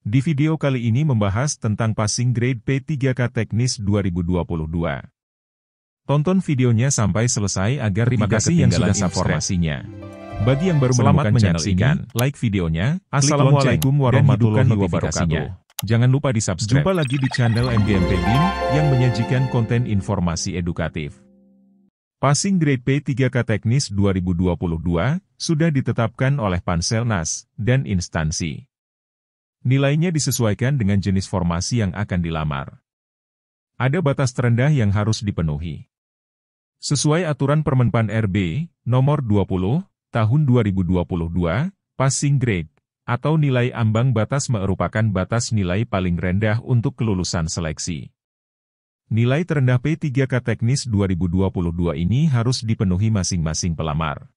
Di video kali ini membahas tentang passing grade P3K Teknis 2022. Tonton videonya sampai selesai agar Terima tidak kasih yang ketinggalan sudah subscribe. informasinya. Bagi yang baru Selamat menemukan channel ini, menyaksikan. like videonya, Klik Assalamualaikum lonceng, dan warahmatullahi hidupkan wabarakatuh. notifikasinya. Jangan lupa di-subscribe. Jumpa lagi di channel MGMP BIM yang menyajikan konten informasi edukatif. Passing grade P3K Teknis 2022 sudah ditetapkan oleh Panselnas dan instansi. Nilainya disesuaikan dengan jenis formasi yang akan dilamar. Ada batas terendah yang harus dipenuhi. Sesuai aturan Permenpan RB nomor 20 tahun 2022, passing grade atau nilai ambang batas merupakan batas nilai paling rendah untuk kelulusan seleksi. Nilai terendah P3K Teknis 2022 ini harus dipenuhi masing-masing pelamar.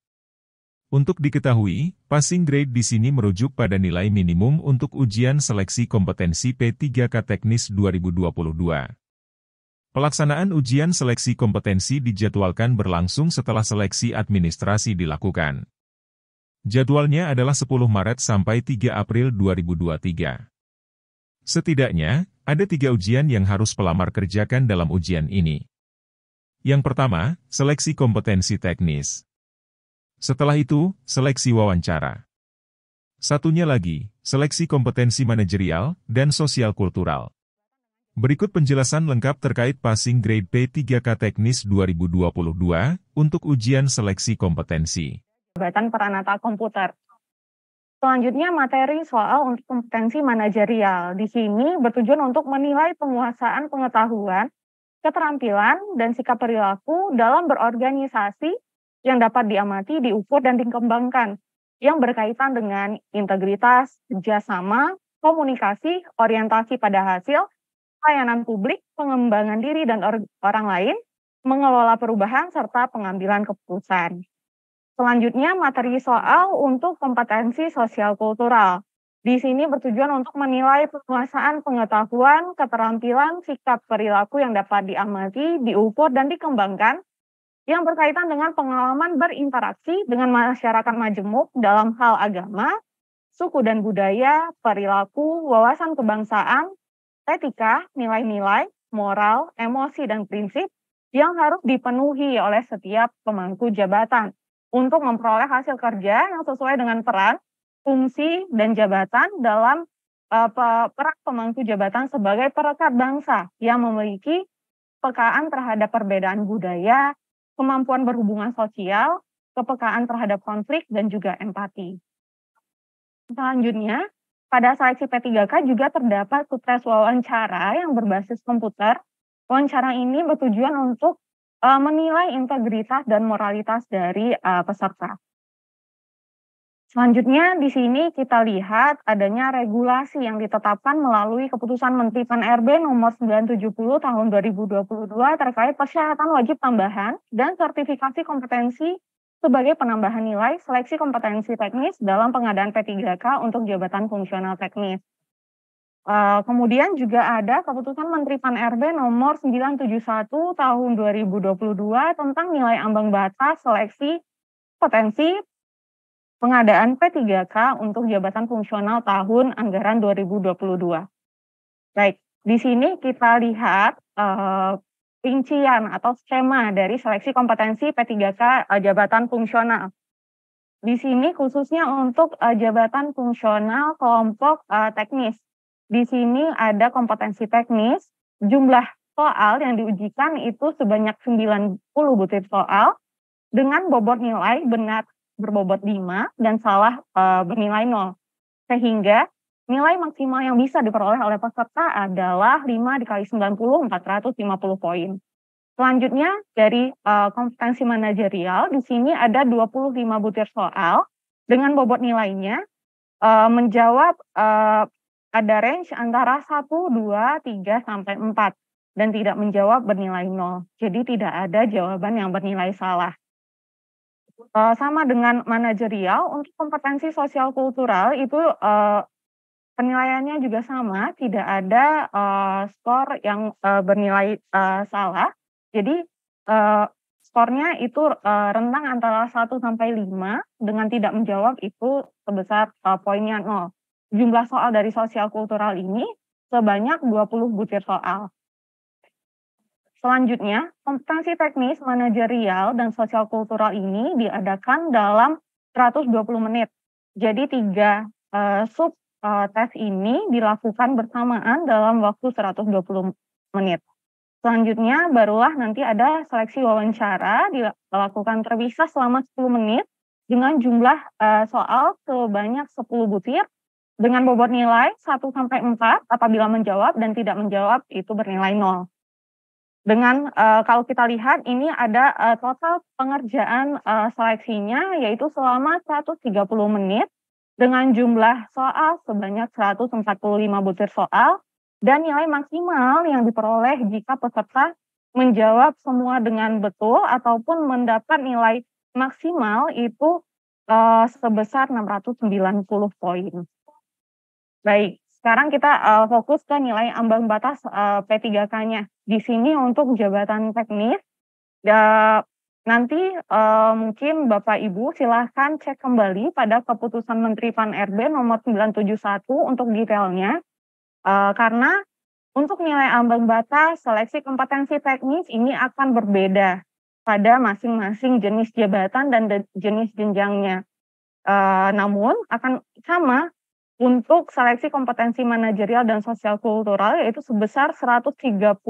Untuk diketahui, passing grade di sini merujuk pada nilai minimum untuk ujian seleksi kompetensi P3K Teknis 2022. Pelaksanaan ujian seleksi kompetensi dijadwalkan berlangsung setelah seleksi administrasi dilakukan. Jadwalnya adalah 10 Maret sampai 3 April 2023. Setidaknya, ada 3 ujian yang harus pelamar kerjakan dalam ujian ini. Yang pertama, seleksi kompetensi teknis. Setelah itu, seleksi wawancara. Satunya lagi, seleksi kompetensi manajerial dan sosial kultural. Berikut penjelasan lengkap terkait passing grade P3K Teknis 2022 untuk ujian seleksi kompetensi. Jabatan Peranata Komputer. Selanjutnya materi soal untuk kompetensi manajerial. Di sini bertujuan untuk menilai penguasaan pengetahuan, keterampilan, dan sikap perilaku dalam berorganisasi yang dapat diamati, diukur, dan dikembangkan, yang berkaitan dengan integritas, kerjasama, komunikasi, orientasi pada hasil, pelayanan publik, pengembangan diri dan orang lain, mengelola perubahan, serta pengambilan keputusan. Selanjutnya, materi soal untuk kompetensi sosial kultural. Di sini bertujuan untuk menilai penguasaan pengetahuan, keterampilan, sikap perilaku yang dapat diamati, diukur, dan dikembangkan, yang berkaitan dengan pengalaman berinteraksi dengan masyarakat majemuk dalam hal agama, suku dan budaya, perilaku, wawasan kebangsaan, etika, nilai-nilai, moral, emosi, dan prinsip yang harus dipenuhi oleh setiap pemangku jabatan untuk memperoleh hasil kerja yang sesuai dengan peran, fungsi, dan jabatan dalam peran pemangku jabatan sebagai perekat bangsa yang memiliki kepekaan terhadap perbedaan budaya, kemampuan berhubungan sosial, kepekaan terhadap konflik, dan juga empati. Selanjutnya, pada seleksi P3K juga terdapat tes wawancara yang berbasis komputer. Wawancara ini bertujuan untuk menilai integritas dan moralitas dari peserta. Selanjutnya, di sini kita lihat adanya regulasi yang ditetapkan melalui Keputusan Menteri Pan-RB nomor 970 tahun 2022 terkait persyaratan wajib tambahan dan sertifikasi kompetensi sebagai penambahan nilai seleksi kompetensi teknis dalam pengadaan P3K untuk jabatan fungsional teknis. Kemudian juga ada Keputusan Menteri Pan-RB nomor 971 tahun 2022 tentang nilai ambang batas seleksi kompetensi pengadaan P3K untuk jabatan fungsional tahun anggaran 2022. Baik, di sini kita lihat rincian atau skema dari seleksi kompetensi P3K jabatan fungsional. Di sini khususnya untuk jabatan fungsional kelompok teknis. Di sini ada kompetensi teknis, jumlah soal yang diujikan itu sebanyak 90 butir soal dengan bobot nilai benar berbobot 5 dan salah bernilai 0. Sehingga nilai maksimal yang bisa diperoleh oleh peserta adalah 5 dikali 90, 450 poin. Selanjutnya dari kompetensi manajerial, di sini ada 25 butir soal dengan bobot nilainya menjawab ada range antara 1, 2, 3, sampai 4 dan tidak menjawab bernilai 0. Jadi tidak ada jawaban yang bernilai salah. Sama dengan manajerial, untuk kompetensi sosial kultural itu penilaiannya juga sama, tidak ada skor yang bernilai salah. Jadi skornya itu rentang antara 1 sampai 5 dengan tidak menjawab itu sebesar poinnya 0. jumlah soal dari sosial kultural ini sebanyak 20 butir soal. Selanjutnya, kompetensi teknis, manajerial, dan sosial kultural ini diadakan dalam 120 menit. Jadi 3 sub tes ini dilakukan bersamaan dalam waktu 120 menit. Selanjutnya barulah nanti ada seleksi wawancara dilakukan terpisah selama 10 menit dengan jumlah soal sebanyak 10 butir dengan bobot nilai 1-4 apabila menjawab dan tidak menjawab itu bernilai 0. Dengan kalau kita lihat ini ada total pengerjaan seleksinya yaitu selama 130 menit dengan jumlah soal sebanyak 145 butir soal dan nilai maksimal yang diperoleh jika peserta menjawab semua dengan betul ataupun mendapat nilai maksimal itu sebesar 690 poin. Baik, sekarang kita fokus ke nilai ambang batas P3K-nya. Di sini untuk jabatan teknis, nanti mungkin Bapak Ibu silahkan cek kembali pada keputusan Menteri Pan-RB nomor 971 untuk detailnya. Karena untuk nilai ambang batas seleksi kompetensi teknis ini akan berbeda pada masing-masing jenis jabatan dan jenis jenjangnya. Namun akan sama untuk seleksi kompetensi manajerial dan sosial kultural yaitu sebesar 130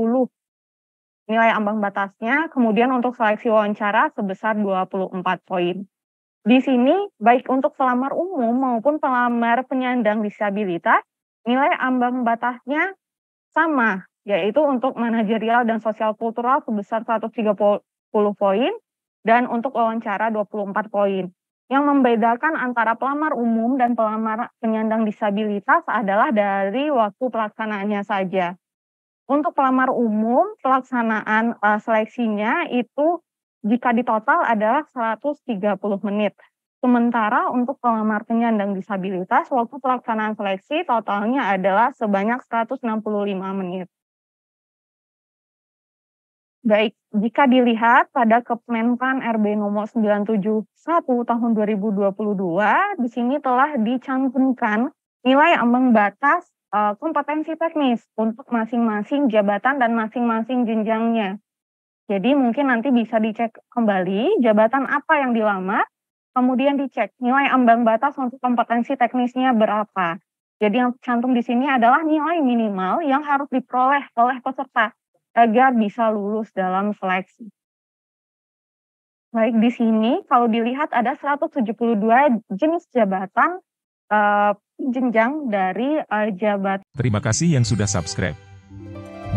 nilai ambang batasnya, kemudian untuk seleksi wawancara sebesar 24 poin. Di sini baik untuk pelamar umum maupun pelamar penyandang disabilitas, nilai ambang batasnya sama, yaitu untuk manajerial dan sosial kultural sebesar 130 poin dan untuk wawancara 24 poin. Yang membedakan antara pelamar umum dan pelamar penyandang disabilitas adalah dari waktu pelaksanaannya saja. Untuk pelamar umum, pelaksanaan seleksinya itu jika ditotal adalah 130 menit. Sementara untuk pelamar penyandang disabilitas, waktu pelaksanaan seleksi totalnya adalah sebanyak 165 menit. Baik, jika dilihat pada Kemenpan RB nomor 971 tahun 2022, di sini telah dicantumkan nilai ambang batas kompetensi teknis untuk masing-masing jabatan dan masing-masing jenjangnya. Jadi mungkin nanti bisa dicek kembali jabatan apa yang dilamar, kemudian dicek nilai ambang batas untuk kompetensi teknisnya berapa. Jadi yang cantum di sini adalah nilai minimal yang harus diperoleh oleh peserta agar bisa lulus dalam seleksi. Baik, di sini kalau dilihat ada 172 jenis jabatan jenjang dari jabatan. Terima kasih yang sudah subscribe.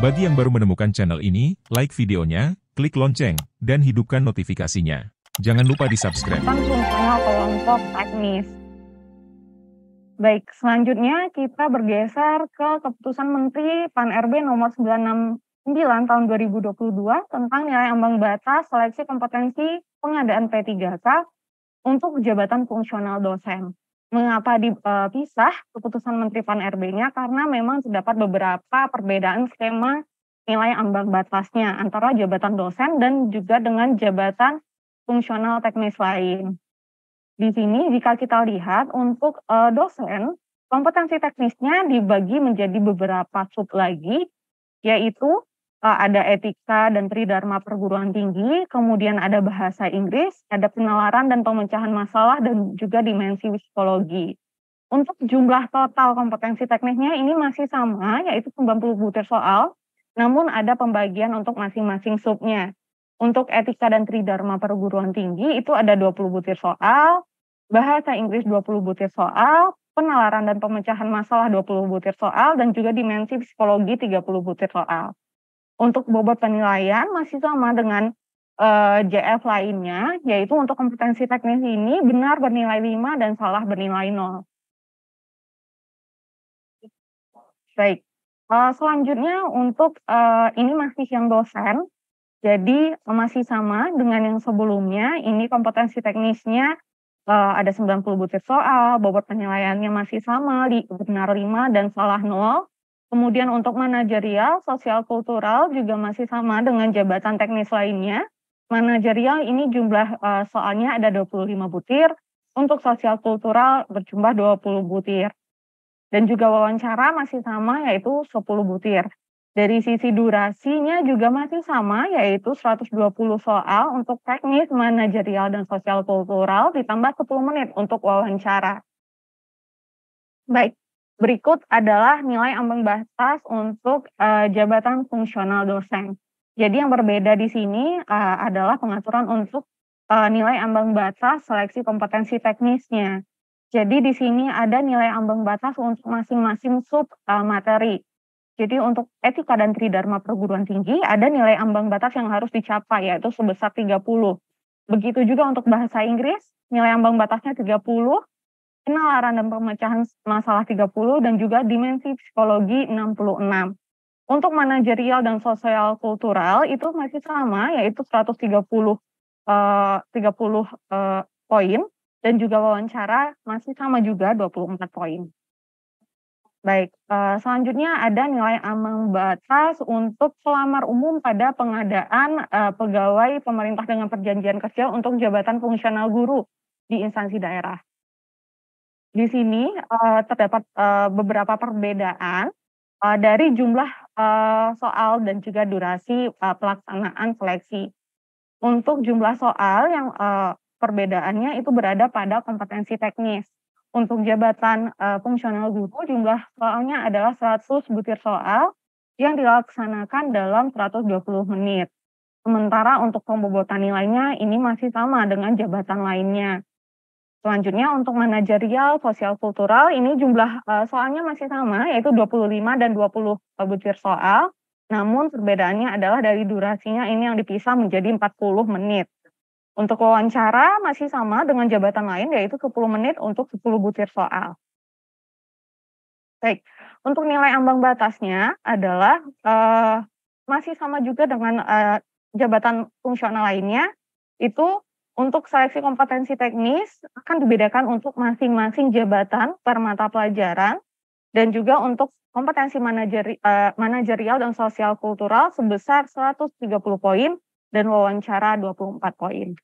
Bagi yang baru menemukan channel ini, like videonya, klik lonceng, dan hidupkan notifikasinya. Jangan lupa di-subscribe. Fungsional kelompok teknis. Baik, selanjutnya kita bergeser ke keputusan Menteri Pan-RB nomor 969 tahun 2022 tentang nilai ambang batas seleksi kompetensi pengadaan P3K untuk jabatan fungsional dosen. Mengapa dipisah keputusan Menteri Pan-RB-nya? Karena memang terdapat beberapa perbedaan skema nilai ambang batasnya antara jabatan dosen dan juga dengan jabatan fungsional teknis lain. Di sini jika kita lihat untuk dosen, kompetensi teknisnya dibagi menjadi beberapa sub lagi, yaitu ada etika dan tridharma perguruan tinggi, kemudian ada bahasa Inggris, ada penalaran dan pemecahan masalah, dan juga dimensi psikologi. Untuk jumlah total kompetensi teknisnya ini masih sama, yaitu 90 butir soal, namun ada pembagian untuk masing-masing subnya. Untuk etika dan tridharma perguruan tinggi itu ada 20 butir soal, bahasa Inggris 20 butir soal, penalaran dan pemecahan masalah 20 butir soal, dan juga dimensi psikologi 30 butir soal. Untuk bobot penilaian masih sama dengan JF lainnya, yaitu untuk kompetensi teknis ini benar bernilai 5 dan salah bernilai 0. Baik, selanjutnya untuk ini masih yang dosen, jadi masih sama dengan yang sebelumnya, ini kompetensi teknisnya ada 90 butir soal, bobot penilaiannya masih sama, benar 5 dan salah 0. Kemudian untuk manajerial, sosial kultural juga masih sama dengan jabatan teknis lainnya. Manajerial ini jumlah soalnya ada 25 butir, untuk sosial kultural berjumlah 20 butir. dan juga wawancara masih sama yaitu 10 butir. Dari sisi durasinya juga masih sama yaitu 120 soal untuk teknis, manajerial, dan sosial kultural ditambah 10 menit untuk wawancara. Baik, berikut adalah nilai ambang batas untuk, jabatan fungsional dosen. Jadi yang berbeda di sini, adalah pengaturan untuk, nilai ambang batas seleksi kompetensi teknisnya. Jadi di sini ada nilai ambang batas untuk masing-masing materi. Jadi untuk etika dan tridharma perguruan tinggi ada nilai ambang batas yang harus dicapai yaitu sebesar 30. Begitu juga untuk bahasa Inggris, nilai ambang batasnya 30, penalaran dan pemecahan masalah 30, dan juga dimensi psikologi 66. Untuk manajerial dan sosial kultural itu masih sama yaitu 130, 30, poin, dan juga wawancara masih sama juga 24 poin. Baik, selanjutnya ada nilai ambang batas untuk pelamar umum pada pengadaan, pegawai pemerintah dengan perjanjian kerja untuk jabatan fungsional guru di instansi daerah. Di sini, terdapat, beberapa perbedaan, dari jumlah, soal dan juga durasi, pelaksanaan seleksi. Untuk jumlah soal yang, perbedaannya itu berada pada kompetensi teknis. Untuk jabatan, fungsional guru jumlah soalnya adalah 100 butir soal yang dilaksanakan dalam 120 menit. Sementara untuk pembobotan nilainya ini masih sama dengan jabatan lainnya. Selanjutnya untuk manajerial sosial kultural ini jumlah, soalnya masih sama yaitu 25 dan 20 butir soal, namun perbedaannya adalah dari durasinya ini yang dipisah menjadi 40 menit. Untuk wawancara masih sama dengan jabatan lain yaitu 10 menit untuk 10 butir soal. Baik, untuk nilai ambang batasnya adalah, masih sama juga dengan, jabatan fungsional lainnya, itu untuk seleksi kompetensi teknis akan dibedakan untuk masing-masing jabatan per mata pelajaran, dan juga untuk kompetensi manajerial dan sosial kultural sebesar 130 poin dan wawancara 24 poin.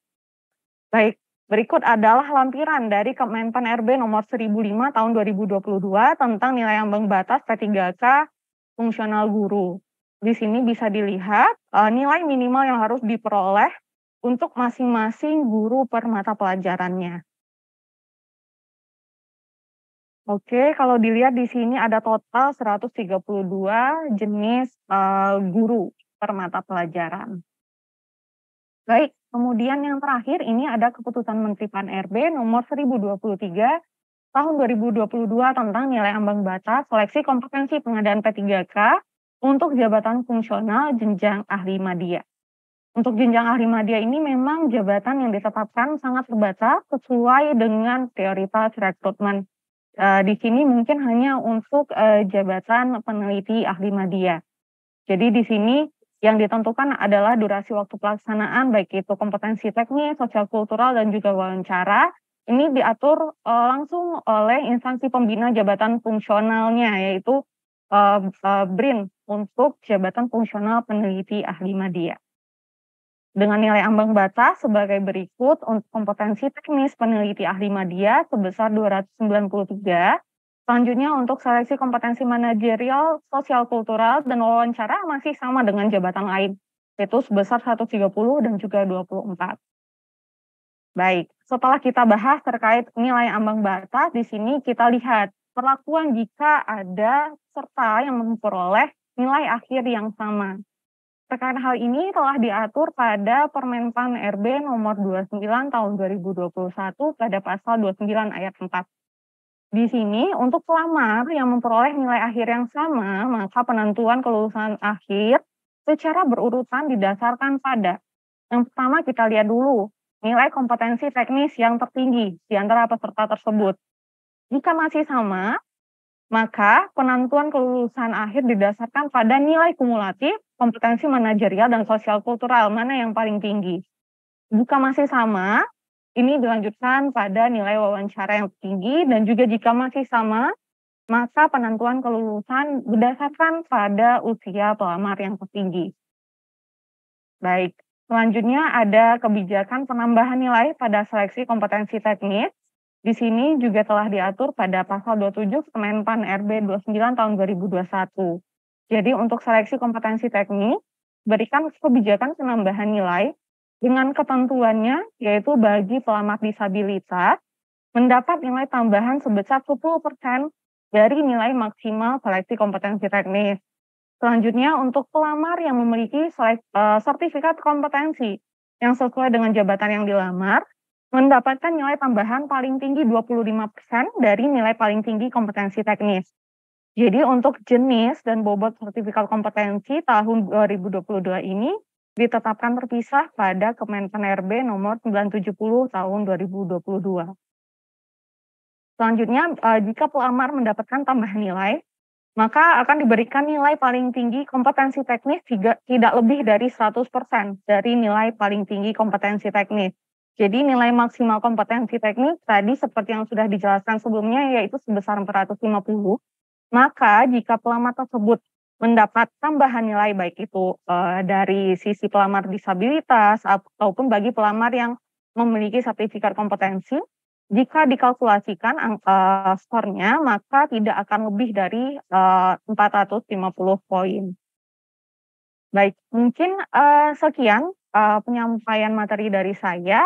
Baik, berikut adalah lampiran dari Kemenpan RB nomor 1005 tahun 2022 tentang nilai ambang batas P3K fungsional guru. Di sini bisa dilihat, nilai minimal yang harus diperoleh untuk masing-masing guru per mata pelajarannya. Oke, kalau dilihat di sini ada total 132 jenis, guru per mata pelajaran. Baik, kemudian yang terakhir ini ada keputusan Menteri Pan-RB nomor 1023 tahun 2022 tentang nilai ambang batas seleksi kompetensi pengadaan P3K untuk jabatan fungsional jenjang ahli madya. Untuk jenjang ahli madya ini memang jabatan yang ditetapkan sangat terbatas sesuai dengan prioritas rekrutmen. Di sini mungkin hanya untuk, jabatan peneliti ahli madya. Jadi di sini yang ditentukan adalah durasi waktu pelaksanaan baik itu kompetensi teknis, sosial kultural, dan juga wawancara. Ini diatur, langsung oleh instansi pembina jabatan fungsionalnya yaitu, BRIN untuk jabatan fungsional peneliti ahli madya. Dengan nilai ambang batas sebagai berikut untuk kompetensi teknis peneliti ahli madya sebesar 293. Selanjutnya untuk seleksi kompetensi manajerial, sosial kultural, dan wawancara masih sama dengan jabatan lain, yaitu sebesar 130 dan juga 24. Baik, setelah kita bahas terkait nilai ambang batas, di sini kita lihat perlakuan jika ada peserta yang memperoleh nilai akhir yang sama. Terkait hal ini telah diatur pada Permenpan RB nomor 29 tahun 2021 pada pasal 29 ayat 4. Di sini untuk pelamar yang memperoleh nilai akhir yang sama, maka penentuan kelulusan akhir secara berurutan didasarkan pada yang pertama kita lihat dulu nilai kompetensi teknis yang tertinggi di antara peserta tersebut. Jika masih sama, maka penentuan kelulusan akhir didasarkan pada nilai kumulatif kompetensi manajerial dan sosial kultural mana yang paling tinggi. Jika masih sama, ini dilanjutkan pada nilai wawancara yang tinggi, dan juga jika masih sama, maka penentuan kelulusan berdasarkan pada usia pelamar yang tertinggi. Baik, selanjutnya ada kebijakan penambahan nilai pada seleksi kompetensi teknis. Di sini juga telah diatur pada pasal 27 Kemenpan RB 29 tahun 2021. Jadi untuk seleksi kompetensi teknis, berikan kebijakan penambahan nilai dengan ketentuannya yaitu bagi pelamar disabilitas mendapat nilai tambahan sebesar 10% dari nilai maksimal seleksi kompetensi teknis. Selanjutnya untuk pelamar yang memiliki sertifikat kompetensi yang sesuai dengan jabatan yang dilamar, mendapatkan nilai tambahan paling tinggi 25% dari nilai paling tinggi kompetensi teknis. Jadi untuk jenis dan bobot sertifikat kompetensi tahun 2022 ini ditetapkan terpisah pada Kemenpan RB nomor 970 tahun 2022. Selanjutnya, jika pelamar mendapatkan tambahan nilai, maka akan diberikan nilai paling tinggi kompetensi teknis tidak lebih dari 100% dari nilai paling tinggi kompetensi teknis. Jadi nilai maksimal kompetensi teknis tadi seperti yang sudah dijelaskan sebelumnya yaitu sebesar 450. Maka jika pelamar tersebut mendapat tambahan nilai baik itu dari sisi pelamar disabilitas ataupun bagi pelamar yang memiliki sertifikat kompetensi, jika dikalkulasikan skornya maka tidak akan lebih dari 450 poin. Baik, mungkin sekian penyampaian materi dari saya.